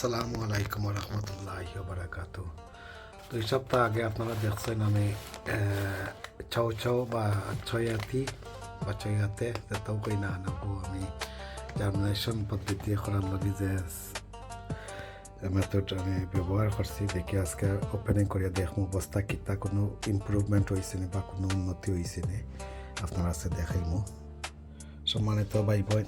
আসসালামু আলাইকুম রহমতুল্লাহি ওয়া বারাকাতুহু। 2 সপ্তাহ আগে আপনারা দেখছেন আমি চাউ চাউ বা ছয়াতি বা ছয়াতে যেটাও কই না আনবো আমি জার্মিনেশন পদ্ধতি করার লগে যে মেথড আমি ব্যবহার করছি দেখি আজকে ওপেনিং করিয়া দেখবো বস্তা কিতা কোনো ইমপ্রুভমেন্ট হয়েছে নি বা কোনো উন্নতি হয়েছে নি আপনারা আছে দেখাইমু। সম্মানিত ভাই বোন,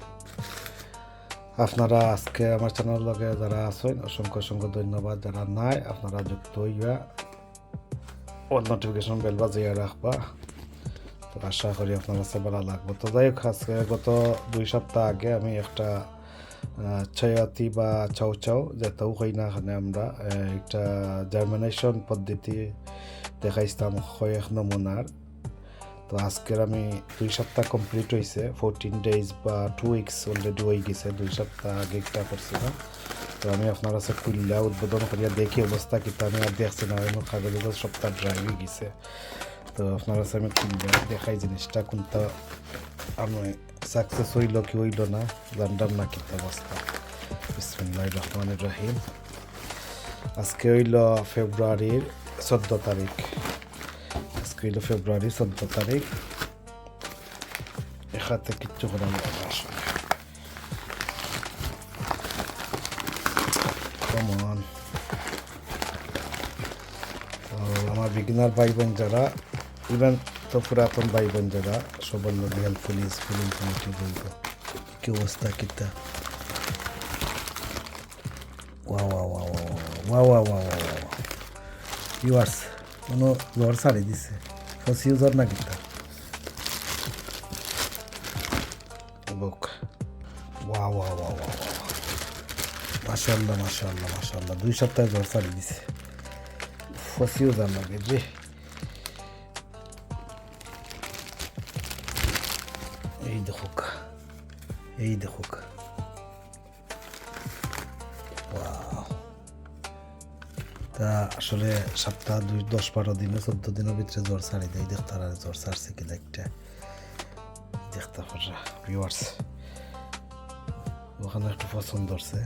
আপনারা আজকে আমার চ্যানেল লগে যারা আছেন অসংখ্য অসংখ্য ধন্যবাদ, যারা নাই আপনারা যুক্ত হইয়া অল নোটিফিকেশন বেল বাজিয়ে রাখবা। তো আশা করি আপনার কাছে ভালো লাগবে। তো যাই হোক, আজকে গত 2 সপ্তাহ আগে আমি একটা ছায়াতি বা চাউ চাউ যেটাও হই না এখানে আমরা একটা জার্মিনেশন পদ্ধতি দেখাইছিলাম কয়েক নমুনার। তো আজকের আমি 2 সপ্তাহ কমপ্লিট হয়েছে, 14 days বা 2 weeks অলরেডি হয়ে গেছে। 2 সপ্তাহ আগে একটা করছিলাম। তো আমি আপনার কাছে খুললা উদ্বোধন করিয়া দেখি অবস্থা কিন্তু আমি আর দেখছি না, আমার কাগজে সপ্তাহ ড্রাই হয়ে গেছে। তো আপনার কাছে আমি খুললা দেখাই জিনিসটা কোনটা আমি সাকসেস হইল কি হইল না জানলাম না কিতা অবস্থা। বিসমিল্লাহির রহমানির রহিম। আজকে হইল ফেব্রুয়ারির 14 তারিখ। আজকে হইল ফেব্রুয়ারি 14 তারিখ। এখানে কিচ্ছু করা যাবে না আসলে। কমন তো আমার বিগিনার ভাই বোন যারা, ইভেন তো পুরাতন ভাই বোন যারা, সবার লোক হেল্পফুল ইউজফুল ইনফরমেটিভ হইব। কি অবস্থা কিতা ওয়া ওয়া ওয়া ওয়া ওয়া ওয়া ওয়া ওয়া ভিউয়ার্স কোনো জ্বর ছাড়ি দিছে, ফসিও জ্বর না কিতা বুক ওয়া ওয়া ওয়া ওয়া মাশাআল্লাহ মাশাআল্লাহ মাশাআল্লাহ। 2 সপ্তাহে জ্বর ছাড়ি দিছে, ফসিও জ্বর লাগে যে। এই দেখুক এই দেখুক তা আসলে সপ্তাহ 10-12 দিনে 14 দিনের ভিতরে জ্বর ছাড়ি দেয়। দেখতে আর জ্বর ছাড়ছে কি একটা দেখতে পারা ভিউয়ার্স। ওখানে একটু পছন্দ হচ্ছে,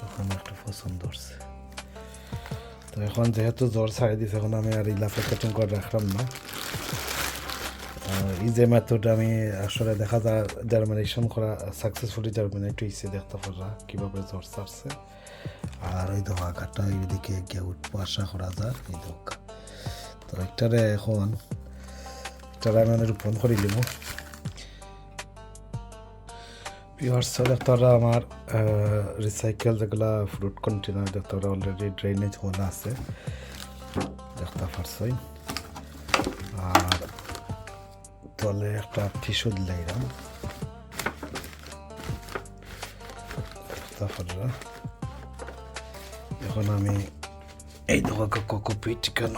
ওখানে একটু পছন্দ হচ্ছে। তো এখন যেহেতু জ্বর ছাড়ি দিছে, এখন আমি আর ইলাফে কাটিং করে রাখলাম না। এই যে মেথড আমি আসলে দেখা যায় জার্মিনেশন করা সাকসেসফুলি জার্মিনেট হয়েছে দেখতে পারা কীভাবে জ্বর ছাড়ছে। আর ওই দোকা কাটা ওইদিকে গিয়ে উঠবো আশা করা যায় এই দোকা। তো একটারে এখন একটারে আমি রোপণ করে নিব। ভিউয়ার্স দেখতারা আমার রিসাইকেল যেগুলা ফ্রুট কন্টেনার দেখতারা অলরেডি ড্রেনেজ হোল আছে দেখতে পারছই। আর তলে একটা টিস্যু দিলাম দেখতে পারা। এখন আমি এই দোকা কোকোপিট কেন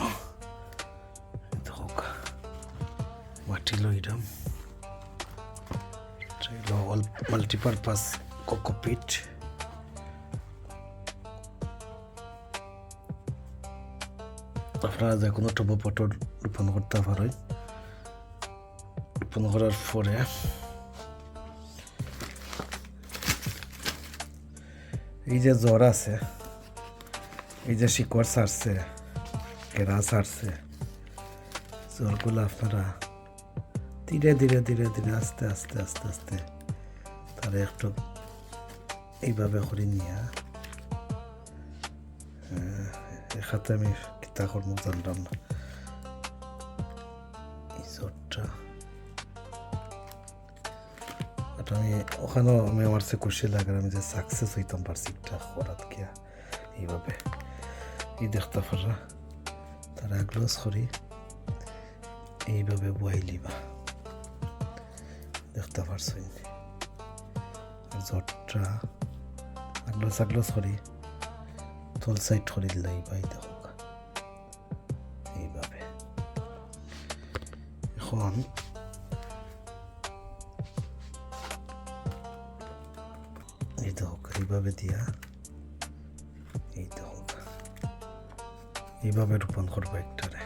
দোকা মাটি লইলাম, মাল্টিপারপাস কোকোপিট। আপনারা যে কোনো টব পটল রোপণ করতে পারেন। রোপণ করার পরে এই যে জ্বর আছে, এই যে শিকড় ছাড়ছে, কেরা ছাড়ছে, জ্বরগুলো আপনারা ধীরে ধীরে ধীরে ধীরে আস্তে আস্তে আস্তে আস্তে তারা একটু এইভাবে করে নিয়ে এখানে আমি কিতা কর্ম জানলাম না। এই জ্বরটা আমি ওখানেও আমি আমার সে খুশি লাগে আমি যে সাকসেস হইতাম পারছি একটা করাত গিয়া এইভাবে এই দেখতে পারা তারা গ্লোস করি এইভাবে বই লিবা দেখতে পারছেন। জ্বরটা আগলোস আগলোস করি তোল সাইড করে দিলাই ভাই দেখুক এইভাবে। এখন এই দেখুক এইভাবে দিয়া এই দেখুক এইভাবে রোপণ করবো একটারে।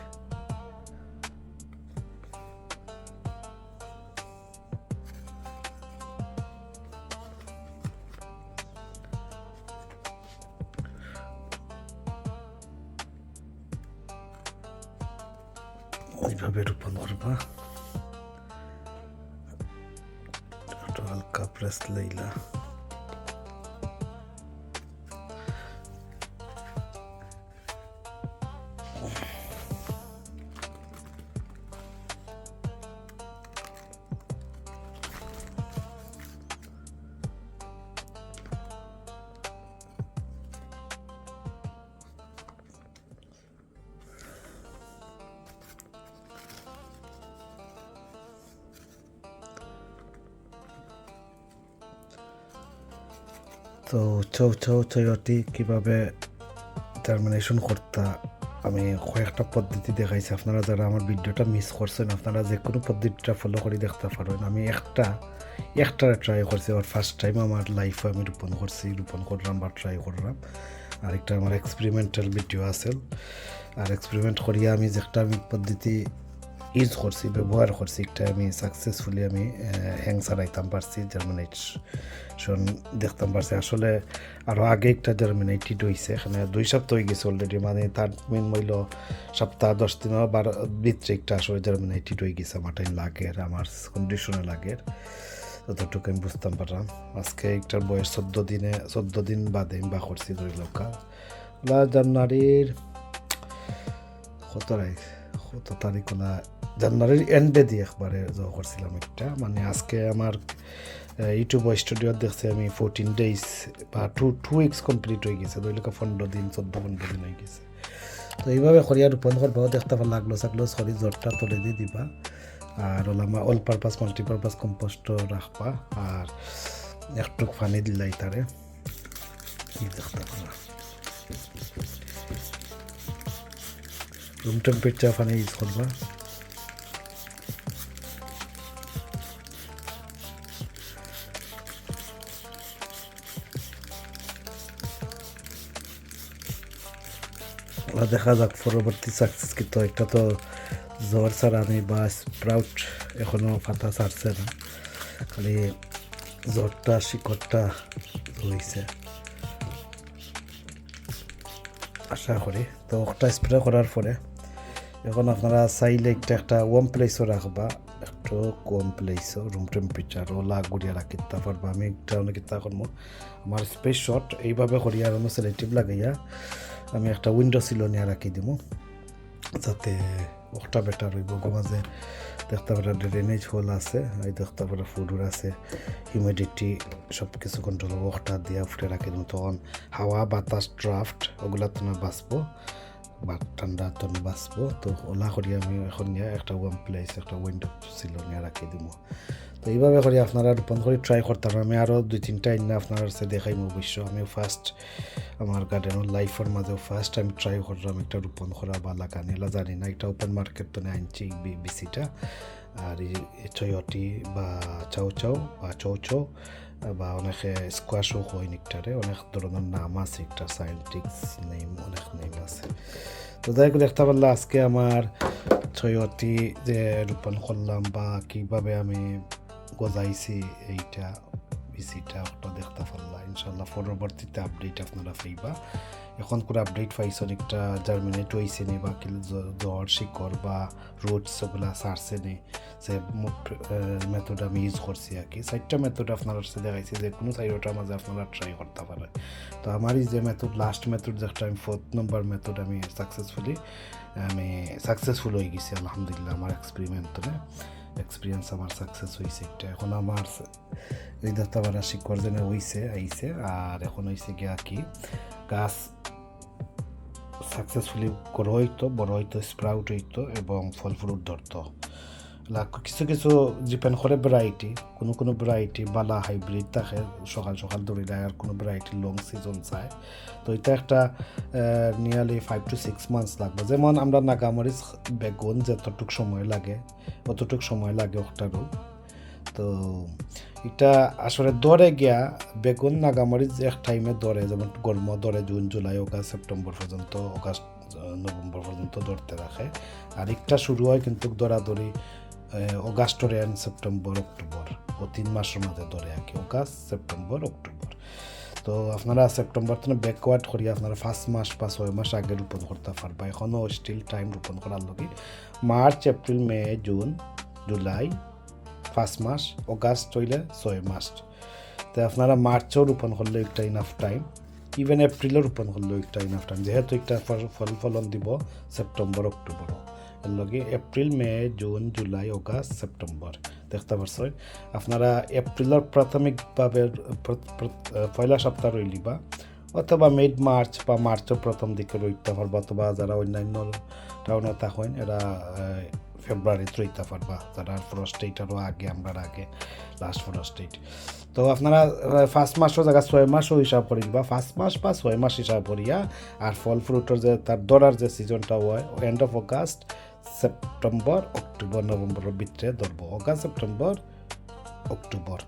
এইভাবে রোপণ করবা একটু হালকা প্রেস লইলা তো চায়োটি কীভাবে জার্মিনেশন করতা আমি কয়েকটা পদ্ধতি দেখাইছি আপনারা যারা আমার ভিডিওটা মিস করছেন আপনারা যে কোনো পদ্ধতিটা ফলো করে দেখতে পারেন আমি একটা ট্রাই করছি আর ফার্স্ট টাইম আমার লাইফে আমি রোপণ করলাম বা ট্রাই করলাম আরেকটা আমার এক্সপেরিমেন্টাল ভিডিও আছে আর এক্সপেরিমেন্ট করিয়া আমি যেটা আমি পদ্ধতি ইউজ করছি ব্যবহার করছি একটা আমি সাকসেসফুলি আমি হ্যাং ছাড়াইতাম পারছি জার্মিনেশন দেখতাম পারছি আসলে আরও আগে একটা জার্মিনেটেড হয়েছে এখানে 2 সপ্তাহ হয়ে গেছে অলরেডি মানে তার মেন মূল্য সপ্তাহ 10 দিন বা ভিতরে একটা আসলে জার্মিনেটেড হয়ে গেছে আমার টাইম লাগে আমার কন্ডিশনে লাগে ততটুকু আমি বুঝতাম পারলাম আজকে একটার বয়স 14 দিন বাদে আমি বা করছি ধরি লোকা জানুয়ারির কত তারিখ হলা জানুয়ারির এন্ডে দিয়ে একবারে করছিলাম একটা মানে আজকে আমার ইউটিউব স্টুডিও দেখছি আমি 14 ডেজ বা 2 উইকস কমপ্লিট হয়ে গেছে ধরি লোকা 15 দিন 14-15 দিন হয়ে গেছে তো এইভাবে করিয়া রোপণ করবাও দেখতে পারলাম লাগলো সরি জটটা তুলে দিয়ে দিবা আর ওলামা অল পারপাস মাল্টিপারপাস কম্পোস্ট রাখবা আর একটু পানি দিলাই তারে দেখতে পারলাম রুম টেম্পারেচার পানি ইউজ করবা দেখা যাক পরবর্তী সাকসেস কিন্তু একটা তো জ্বর ছাড়ানি বা স্প্রাউট এখনও পাতা ছাড়ছে না খালি জ্বরটা শিকড়টা হয়েছে আশা করি তো একটা স্প্রে করার পরে এখন আপনারা চাইলে একটা ওয়ার্ম প্লেসও রাখবা একটু কম প্লেসও রুম টেম্পারেচার ওলা গুড়িয়া রাখিতে পারবা আমি একটা অনেক ইচ্ছা করবো আমার স্পেস শট এইভাবে করিয়া আর সেলেটিভ লাগাইয়া আমি একটা উইন্ডো সিল নিয়ে রাখি দিব যাতে ওটা বেটার হইব মাঝে দেখতে পারা ড্রেনেজ হোল আছে এই দেখতে পারা ফুডুর আছে হিউমিডিটি সব কিছু কন্ট্রোল হবো ওটা দিয়ে ফুটে রাখি দিব তখন হাওয়া বাতাস ড্রাফট ওগুলা তো না বাঁচবো বা ঠান্ডা তো বাঁচবো তো ওলা করি আমি এখন নিয়ে একটা ওয়ার্ম প্লেস একটা উইন্ডো সিল নিয়ে রাখি দিব তো এইভাবে করে আপনারা রোপণ করে ট্রাই করতাম আমি আরও 2-3টা না আপনার কাছে দেখাইম অবশ্য আমিও ফার্স্ট আমার গার্ডেনের লাইফের মাঝেও ফার্স্ট আমি ট্রাই করলাম একটা রোপণ করা বা লাগানি এলা জানি না একটা ওপেন মার্কেট তো আনছি বিসিটা আর এই চয়োটি বা চাউ বা চৌ বা অনেকে স্কোয়াশও হয় নিকটারে অনেক ধরনের নাম আছে একটা সায়েন্টিফিক নেম অনেক নেম আছে তো যাই হোক দেখতে পারলে আজকে আমার চয়োটি যে রোপণ করলাম বা কীভাবে আমি গজাইছি এইটা বিসিটা ওটা দেখতে পারলাম ইনশাল্লাহ পরবর্তীতে আপডেট আপনারা পাইবা এখন করে আপডেট পাইছেন একটা জার্মিনেট হয়েছে নি বা জ্বর শিকড় বা রুটস ওগুলা সারছে নি যে মেথড আমি ইউজ করছি আর কি 4টা মেথড আপনার সাথে দেখাইছি যে কোনো 4টার মাঝে আপনারা ট্রাই করতে পারেন তো আমার এই যে মেথড লাস্ট মেথড যেটা আমি 4th নম্বর মেথড আমি সাকসেসফুল হয়ে গেছি আলহামদুলিল্লাহ আমার এক্সপিরিয়েন্স আমার সাকসেস হয়েছে একটা এখন আমার এই দত্তাবারা শিকড় যেন আইছে আর এখন হয়েছে গিয়া কি গাছ সাকসেসফুলি বড় হইতো স্প্রাউট হইতো এবং ফল ফ্রুট ধরতো কিছু ডিপেন্ড করে ভ্যারাইটি কোনো ভ্যারাইটি বালা হাইব্রিড থাকে সকাল ধরে দেয় আর কোনো ভ্যারাইটি লং সিজন চায় তো এটা একটা নিয়ারলি 5 to 6 months লাগবে যেমন আমরা নাগামরিচ বেগুন যতটুকু সময় লাগে অতটুকু সময় লাগে ওটারও তো এটা আসলে দরে গিয়া বেগুন নাগামরিচ এক টাইমে দরে যেমন গরম দরে জুন জুলাই আগস্ট সেপ্টেম্বর পর্যন্ত নভেম্বর পর্যন্ত ধরতে রাখে আর একটা শুরু হয় কিন্তু দরাদরি অগাস্টরে সেপ্টেম্বর অক্টোবর ও 3 মাসের মাঝে ধরে আর কি অগাস্ট সেপ্টেম্বর অক্টোবর তো আপনারা সেপ্টেম্বর থেকে ব্যাকওয়ার্ড করি আপনারা 5 মাস বা 6 মাস আগে রোপণ করতে পারবা এখনও স্টিল টাইম রোপণ করার লগে March April May June July 5 মাস অগাস্ট হইলে 6 মাস তো আপনারা মার্চও রোপণ করলে একটা ইনাফ টাইম ইভেন এপ্রিলও রোপণ করলে একটা ইনাফ টাইম যেহেতু একটা ফল ফলন দিব সেপ্টেম্বর অক্টোবরও এর লগে April May June July August September দেখতে পারছেন আপনারা এপ্রিলের প্রাথমিকভাবে পয়লা সপ্তাহ রইলিবা অথবা মিড মার্চ বা মার্চের প্রথম দিকে রইতে পারবা অথবা যারা অন্যান্য টাউনে থাকেন এরা ফেব্রুয়ারিতে রইতে পারবা যারা ফ্রস্ট ডেট আরও আগে আমরা আগে লাস্ট ফ্রস্ট ডেট তো আপনারা 5 মাসও জায়গা 6 মাসও হিসাব করে দিবা 5 মাস বা 6 মাস হিসাব করিয়া আর ফল ফ্রুটের যে তার ধরার যে সিজনটা হয় end of August September October নভেম্বরের ভিতরে ধরবো অগাস্ট সেপ্টেম্বর অক্টোবর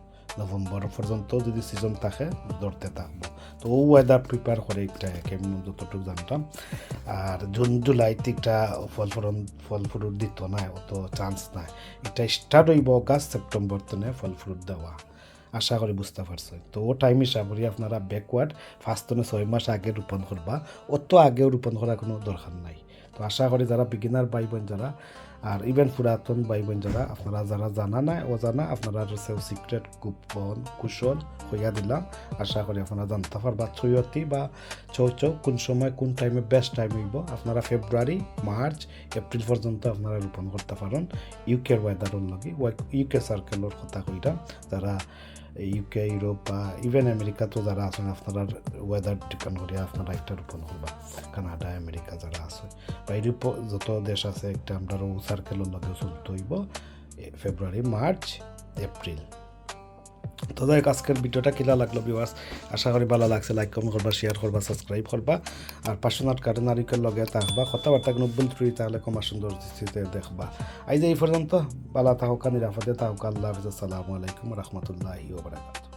নভেম্বর পর্যন্ত যদি সিজন থাকে ধরতে থাকবো তো ও ওয়েদার প্রিপেয়ার করে একটা কেমন যতটুকু জানতাম আর জুন জুলাইতে একটা ফল ফ্রুট দিত না অত চান্স নাই এটা স্টার্ট হইব অগাস্ট সেপ্টেম্বর থেকে ফল ফ্রুট দেওয়া আশা করি বুঝতে পারছো তো ও টাইম হিসাব করি আপনারা ব্যাকওয়ার্ড 5 থেকে 6 মাস আগে রোপণ করবা অত আগেও রোপণ করার কোনো দরকার নাই তো আশা করি যারা বিগিনার ভাই বোন যারা আর ইভেন পুরাতন ভাই বোন যারা আপনারা যারা জানা নাই অজানা আপনারা সেও সিক্রেট গোপন কুশল হইয়া দিলাম আশা করি আপনারা জানতে পারবা চৈতি বা চৌ কোন সময় কোন টাইমে বেস্ট টাইম হইব আপনারা ফেব্রুয়ারি মার্চ এপ্রিল পর্যন্ত আপনারা রোপণ করতে পারেন ইউকের ওয়েদারের লগে ইউকে সার্কেলের কথা কইরা যারা ইউকে ইউরোপ বা ইভেন আমেরিকাতেও যারা আছেন আপনারা ওয়েদার ডিপেন্ড করিয়া আপনারা একটা রোপণ করবা কানাডা আমেরিকা যারা আছে বা ইউরোপ যত দেশ আছে একটা আমরা সার্কেলের লগে চলতে হইব ফেব্রুয়ারি মার্চ এপ্রিল তো যাই আজকের ভিডিওটা কিলা লাগলো ভিউয়ার্স আশা করি ভালো লাগছে লাইক কমেন্ট করবা শেয়ার করবা সাবস্ক্রাইব করবা আর পার্সোনাল কার্ডেন আরিকের লগে থাকবা কথাবার্তা নব্বল ফ্রি তাহলে কমা সুন্দর দৃষ্টিতে দেখবা এই যে এই পর্যন্ত ভালো থাকা নিরাপদে থাকা আল্লাহ হাফিজ আসসালামু আলাইকুম রহমতুল্লাহি ওয়া বারাকাতুহু